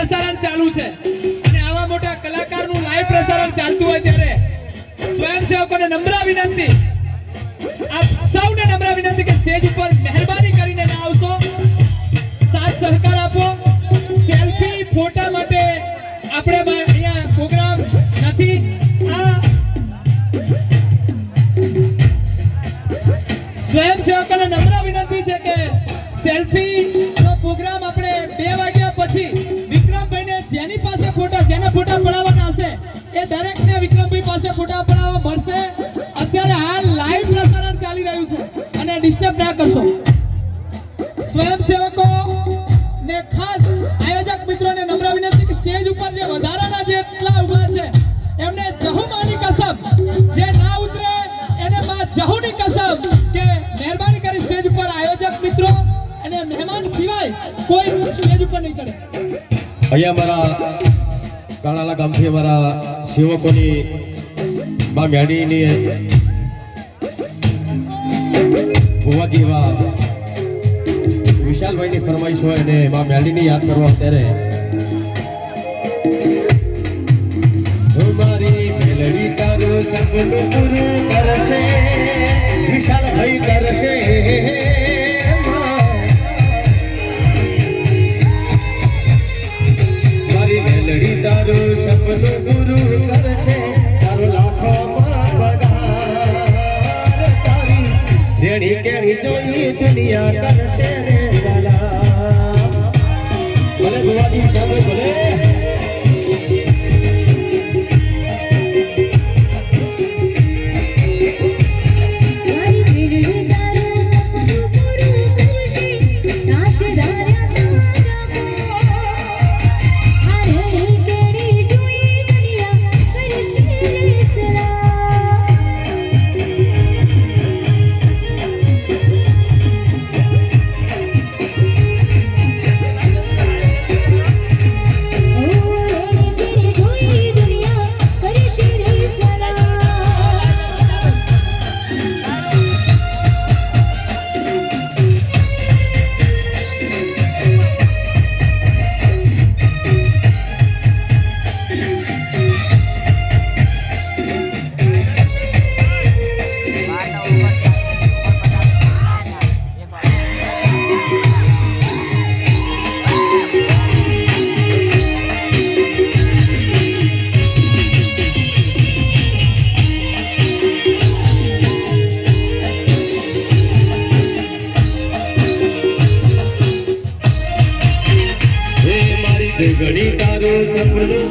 પ્રસારણ ચાલુ છે અને આવા મોટા કલાકારનું લાઈવ પ્રસારણ ચાલતું હોય ત્યારે સ્વયંસેવકોને નમ્ર વિનંતી, આપ સૌને નમ્ર વિનંતી કે સ્ટેજ ઉપર મહેરબાની કરીને ના આવશો, સાથ સહકાર આપો. સેલ્ફી ફોટા માટે આપણે અહીંયા પ્રોગ્રામ નથી. આ સ્વયંસેવકોને નમ્ર વિનંતી છે કે સેલ્ફી નો પ્રોગ્રામ આપણે 2 વાગ્યા પછી વિક્રમભાઈને જેની પાસે ફોટા જેના ફોટા પડાવવાના હશે એ દરેકને વિક્રમભાઈ પાસે ફોટા પડાવવા મળશે. અત્યારે હાલ લાઈવ પ્રસારણ ચાલી રહ્યું છે અને ડિસ્ટર્બ ના કરશો. સ્વયંસેવકો ને ખાસ આયોજક મિત્રોને નમ્ર વિનંતી કે સ્ટેજ ઉપર જે વધારાના જેટલા ઉભા છે એમને જહુમાની કસમ, જે ના ઉતરે એને માં જહુની કસમ કે મહેરબાની કરી સ્ટેજ ઉપર આયોજક મિત્રો અને મહેમાન સિવાય કોઈ સ્ટેજ ઉપર નહીં ચડે. અહીંયા મારા કાણાલા ગામથી અમારા સેવકોની માં મેડીની ભુવાજી એવા વિશાલભાઈની ફરમાઈશ હોય અને માં મેડીની યાદ કરવા ત્યારે મારી મેલડી તારું સપનું પૂરું કરશે, વિશાલભાઈ કરશે. મારી મેલડી તારું સપનું પૂરું કરશે, તારો લાખોમાં પગાર, તારી રેડી કેડી જોઈ દુનિયા કરશે રે સલામ. ભલે ભુવાજી સામે ભલે ઘડી તારું સપનું